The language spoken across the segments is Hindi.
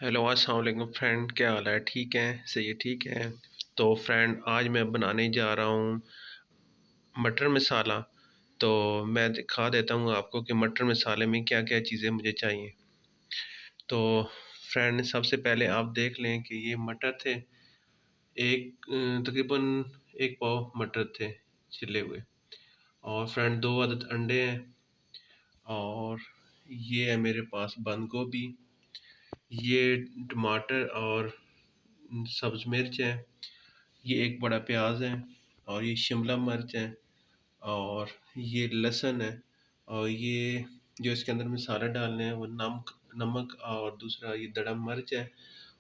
हेलो अस्सलाम वालेकुम फ्रेंड, क्या हाल है? ठीक है, सही है, ठीक है। तो फ्रेंड, आज मैं बनाने जा रहा हूँ मटर मसाला। तो मैं दिखा देता हूँ आपको कि मटर मसाले में क्या क्या चीज़ें मुझे चाहिए। तो फ्रेंड, सबसे पहले आप देख लें कि ये मटर थे। तकरीबन एक पाव मटर थे छिले हुए। और फ्रेंड, दो अदद अंडे हैं। और ये है मेरे पास बंद गोभी। ये टमाटर और सब्ज़ मिर्च है। ये एक बड़ा प्याज है। और ये शिमला मिर्च है। और ये लहसुन है। और ये जो इसके अंदर मसाला डालने हैं वो नमक और दूसरा ये दड़ा मिर्च है।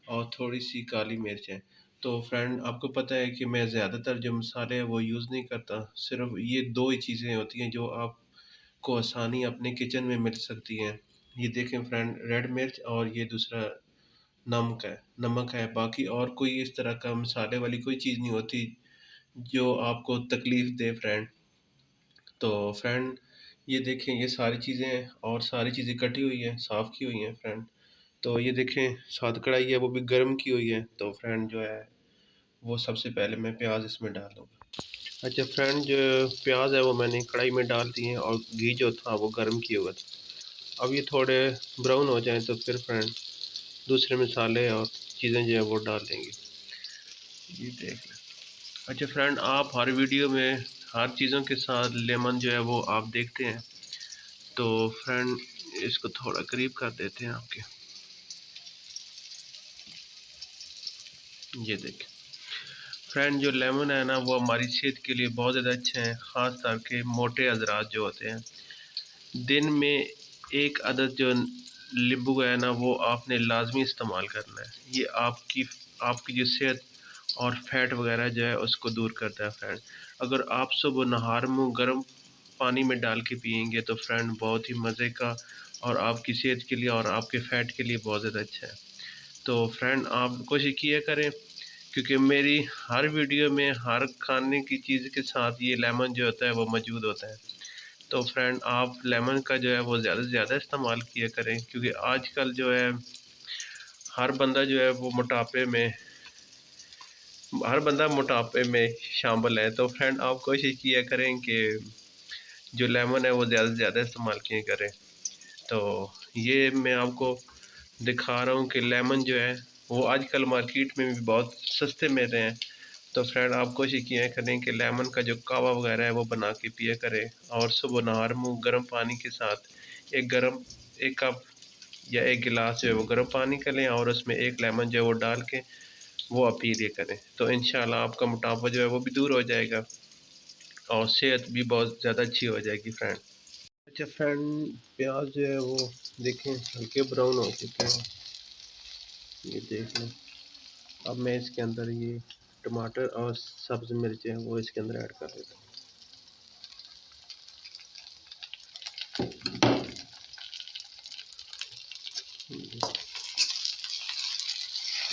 और थोड़ी सी काली मिर्च है। तो फ्रेंड, आपको पता है कि मैं ज़्यादातर जो मसाले हैं वो यूज़ नहीं करता। सिर्फ ये दो ही चीज़ें होती हैं जो आपको आसानी अपने किचन में मिल सकती हैं। ये देखें फ्रेंड, रेड मिर्च और ये दूसरा नमक है। बाकी और कोई इस तरह का मसाले वाली कोई चीज़ नहीं होती जो आपको तकलीफ़ दे फ्रेंड। तो फ्रेंड, ये देखें, ये सारी चीज़ें हैं और सारी चीज़ें कटी हुई हैं, साफ़ की हुई हैं फ्रेंड। तो ये देखें, साथ कढ़ाई है वो भी गर्म की हुई है। तो फ्रेंड जो है वो सबसे पहले मैं प्याज इसमें डाल दूँगा। अच्छा फ्रेंड, जो प्याज है वो मैंने कढ़ाई में डाल दिए हैं और घी जो था वो गर्म किया हुआ था। अब ये थोड़े ब्राउन हो जाएं तो फिर फ्रेंड दूसरे मसाले और चीज़ें जो है वो डाल देंगे। ये देख लें। अच्छा फ्रेंड, आप हर वीडियो में हर चीज़ों के साथ लेमन जो है वो आप देखते हैं। तो फ्रेंड, इसको थोड़ा करीब कर देते हैं आपके। ये देखें फ्रेंड, जो लेमन है ना वो हमारी सेहत के लिए बहुत ज़्यादा अच्छा है, ख़ास करके मोटे हजरात जो होते हैं। दिन में एक अदद जो नींबू है ना वो आपने लाजमी इस्तेमाल करना है। ये आपकी आपकी जो सेहत और फैट वगैरह जो है उसको दूर करता है फ्रेंड। अगर आप सुबह नहार मुँह गर्म पानी में डाल के पिएंगे तो फ्रेंड बहुत ही मज़े का और आपकी सेहत के लिए और आपके फैट के लिए बहुत ज़्यादा अच्छा है। तो फ्रेंड, आप कोशिश किया करें, क्योंकि मेरी हर वीडियो में हर खाने की चीज़ के साथ ये लेमन जो होता है वो मौजूद होता है। तो फ्रेंड, आप लेमन का जो है वो ज़्यादा से ज़्यादा इस्तेमाल किया करें, क्योंकि आजकल जो है हर बंदा जो है वो मोटापे में शामिल है। तो फ्रेंड, आप कोशिश किया करें कि जो लेमन है वो ज़्यादा से ज़्यादा इस्तेमाल किया करें। तो ये मैं आपको दिखा रहा हूँ कि लेमन जो है वो आजकल मार्केट में भी बहुत सस्ते मिल रहे हैं। तो फ्रेंड, आप कोशिश किया करें कि लेमन का जो कावा वगैरह है वो बना के पिया करें। और सुबह नहर मुँह गर्म पानी के साथ एक कप या एक गिलास जो है वो गर्म पानी कर लें और उसमें एक लेमन जो है वो डाल के वो आप पी लिया करें। तो इंशाल्लाह आपका मोटापा जो है वो भी दूर हो जाएगा और सेहत भी बहुत ज़्यादा अच्छी हो जाएगी फ्रेंड। अच्छा फ्रेंड, प्याज जो है वो देखें हल्के ब्राउन हो चुके हैं। ये देख लें। अब मैं इसके अंदर ये टमाटर और सब्ज़ मिर्च है वो इसके अंदर ऐड कर देता हूँ।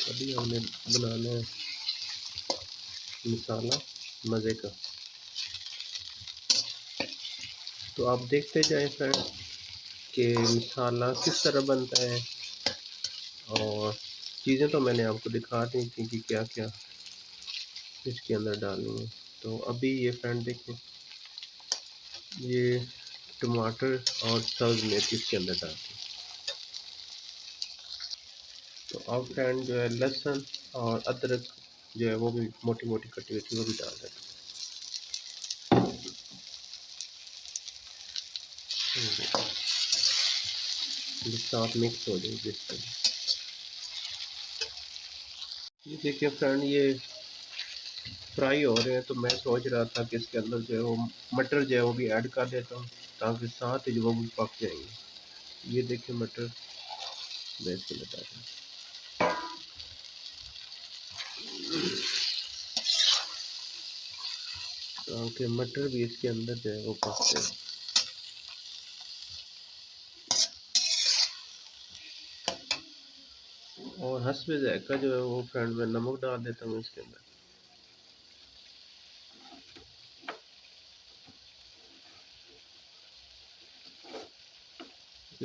अभी हमने बनाना है मसाला मज़े का। तो आप देखते जाएं फ्रेंड कि मसाला किस तरह बनता है। और चीज़ें तो मैंने आपको दिखा दी थी कि क्या क्या इसके अंदर डालनी है। तो अभी ये फ्रेंड देखें, ये टमाटर और सब्ज़ मिर्च इसके अंदर डालते हैं। तो अब फ्रेंड जो है लहसुन और अदरक जो है वो भी मोटी मोटी कटी हुई थी वो भी डाल देते हैं। ये साथ मिक्स हो जाएगी इस तरह। ये देखिए फ्रेंड, ये फ्राई हो रहे हैं। तो मैं सोच रहा था कि इसके अंदर जो है वो मटर जो है वो भी ऐड कर देता हूँ, ताकि साथ ही जो वो भी पक जाएंगे। ये देखिए मटर मैं इसके अंदर डाल दूँ, ताकि मटर भी इसके अंदर जो है वो पक जाए। और हस्बे ज़ायक़ा जो है वो फ्रेंड मैं नमक डाल देता हूँ इसके अंदर।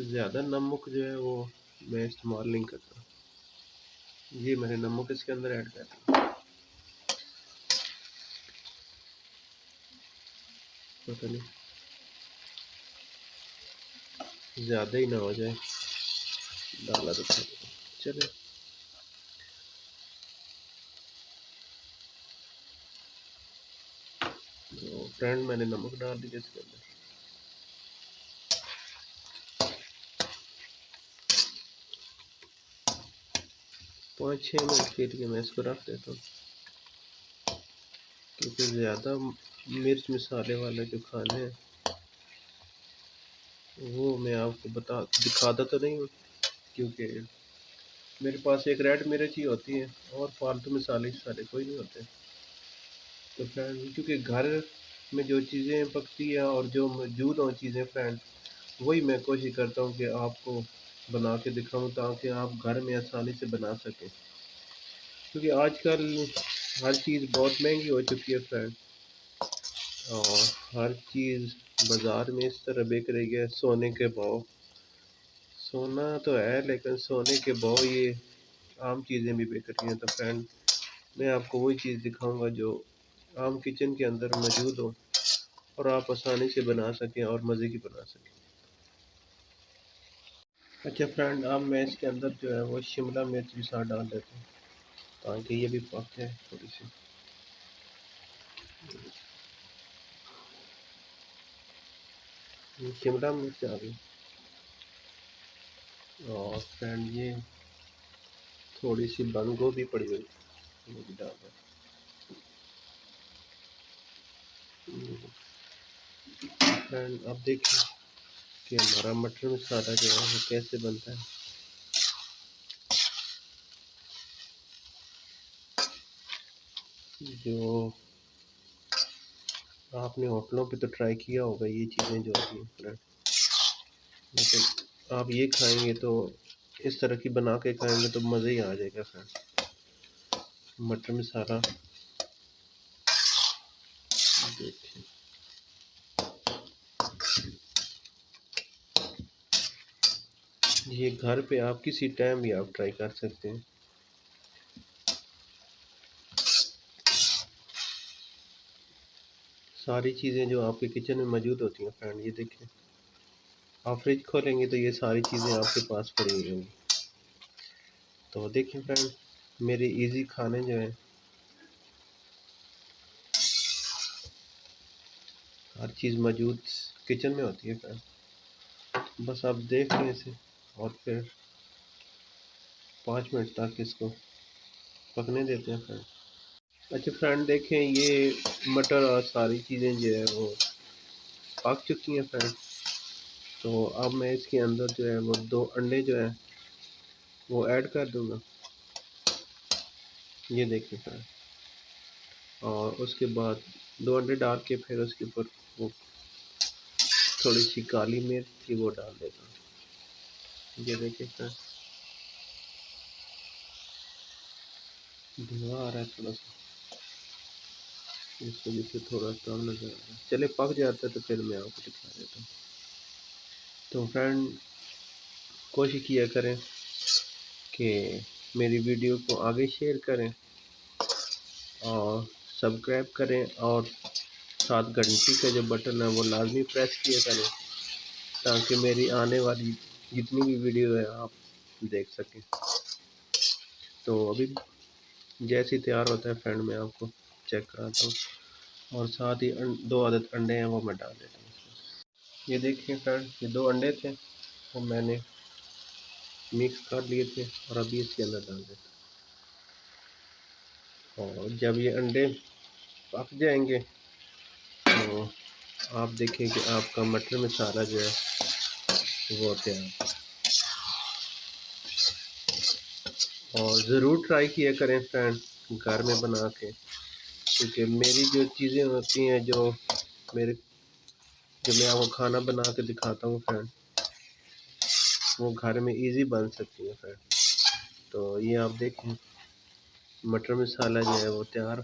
ज़्यादा नमक जो है वो मैं इस्तेमाल नहीं करता। ये मैंने नमक इसके अंदर ऐड कर दिया, पता नहीं ज़्यादा ही ना हो जाए, डाला तो था। चले, तो फ्रेंड मैंने नमक डाल दिया इसके अंदर। 5-6 मिनट के लिए मैं इसको रख देता हूँ, क्योंकि ज़्यादा मिर्च मसाले वाले जो खाने हैं वो मैं आपको दिखाता तो नहीं हूँ, क्योंकि मेरे पास एक रेड मिर्च ही होती है और फालतू मसाले सारे कोई नहीं होते। तो फ्रेंड क्योंकि घर में जो चीज़ें पकती है और जो मौजूद हों चीज़ें फ्रेंड, वही मैं कोशिश करता हूँ कि आपको बना के दिखाऊँ ताकि आप घर में आसानी से बना सकें, क्योंकि आजकल हर चीज़ बहुत महंगी हो चुकी है फ्रेंड, और हर चीज़ बाज़ार में इस तरह बिक रही है। सोने के भाव, सोना तो है लेकिन सोने के भाव ये आम चीज़ें भी बिक रही हैं। तो फ्रेंड मैं आपको वही चीज़ दिखाऊंगा जो आम किचन के अंदर मौजूद हो और आप आसानी से बना सकें और मज़े की बना सकें। अच्छा फ्रेंड, अब मैं इसके अंदर जो है वो शिमला मिर्च भी साथ डाल देता हूँ ताकि ये भी पक जाए थोड़ी सी। शिमला मिर्च आ गई, और फ्रेंड ये थोड़ी सी बंद गोभी पड़ी हुई, ये भी डाल दें। फ्रेंड अब देखिए कि हमारा मटर मसाला जो है वो कैसे बनता है। जो आपने होटलों पे तो ट्राई किया होगा ये चीज़ें जो होती हैं फ्रेंड, लेकिन आप ये खाएंगे तो इस तरह की बना के खाएंगे तो मज़े ही आ जाएगा फ्रेंड। मटर मसाला देखिए, ये घर पे आप किसी टाइम भी आप ट्राई कर सकते हैं। सारी चीज़ें जो आपके किचन में मौजूद होती हैं फ्रेंड, ये देखिए आप फ्रिज खोलेंगे तो ये सारी चीज़ें आपके पास पड़ी हुई होंगी। तो देखिए फ्रेंड, मेरे इजी खाने जो है हर चीज़ मौजूद किचन में होती है फ्रेंड, बस आप देख लें इसे और फिर 5 मिनट तक इसको पकने देते हैं फ्रेंड। अच्छा फ्रेंड देखें, ये मटर और सारी चीज़ें जो है वो पक चुकी हैं फ्रेंड। तो अब मैं इसके अंदर जो है वो 2 अंडे जो है वो ऐड कर दूंगा, ये देखिए फ्रेंड। और उसके बाद 2 अंडे डाल के फिर उसके ऊपर वो थोड़ी सी काली मिर्च थी वो डाल देता हूँ, ये देखिए फ्रेंड। धुआं आ रहा है थोड़ा सा, इस वजह से थोड़ा कम नजर आ रहा है। चले पक जाता है तो फिर मैं आपको दिखा देता हूँ। तो फ्रेंड कोशिश किया करें कि मेरी वीडियो को आगे शेयर करें और सब्सक्राइब करें, और साथ घंटी का जो बटन है वो लाजमी प्रेस किया करें ताकि मेरी आने वाली जितनी भी वीडियो है आप देख सकें। तो अभी जैसे ही तैयार होता है फ्रेंड मैं आपको चेक कराता हूँ, और साथ ही 2 अदद अंडे हैं वो मैं डाल देता हूँ इसमें। ये देखिए फ्रेंड, ये 2 अंडे थे वो मैंने मिक्स कर लिए थे और अभी इसके अंदर डाल देता हूँ। और जब ये अंडे पक जाएंगे तो आप देखें कि आपका मटर मसाला जो है वो तैयार। और ज़रूर ट्राई किया करें फ्रेंड घर में बना के, क्योंकि मेरी जो चीज़ें होती हैं मेरे जो मैं आपको खाना बना के दिखाता हूँ फ्रेंड, वो घर में इजी बन सकती है फ्रेंड। तो ये आप देखें मटर मसाला जो है वो तैयार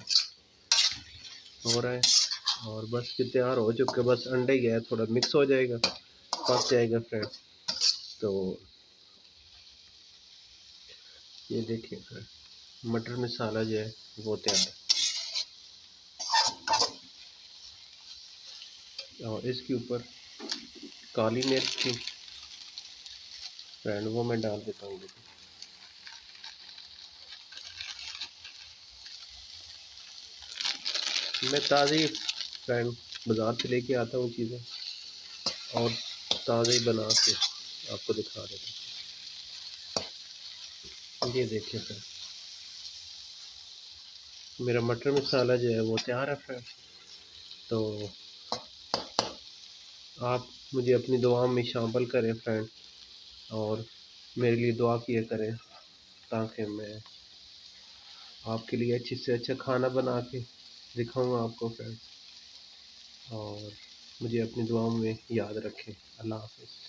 हो रहा है, और बस ये तैयार हो चुका है, बस अंडे ही है, थोड़ा मिक्स हो जाएगा पक जाएगा फ्रेंड। तो ये देखिए फ्रेंड, मटर मसाला जो है वो तैयार है। और इसके ऊपर काली मिर्च थी फ्रेंड, वो मैं डाल देता हूँ। देखो मैं ताज़ी फ्रेंड बाज़ार से लेके आता हूँ चीज़ें, और ताज़ा ही बना के आपको दिखा देता हूँ। ये देखिए फ्रेंड, मेरा मटर मसाला जो है वो तैयार है फ्रेंड। तो आप मुझे अपनी दुआ में शामिल करें फ्रेंड, और मेरे लिए दुआ किया करें, ताकि मैं आपके लिए अच्छे से अच्छा खाना बना के दिखाऊंगा आपको फ्रेंड। और मुझे अपनी दुआओं में याद रखें। अल्लाह हाफ़िज़।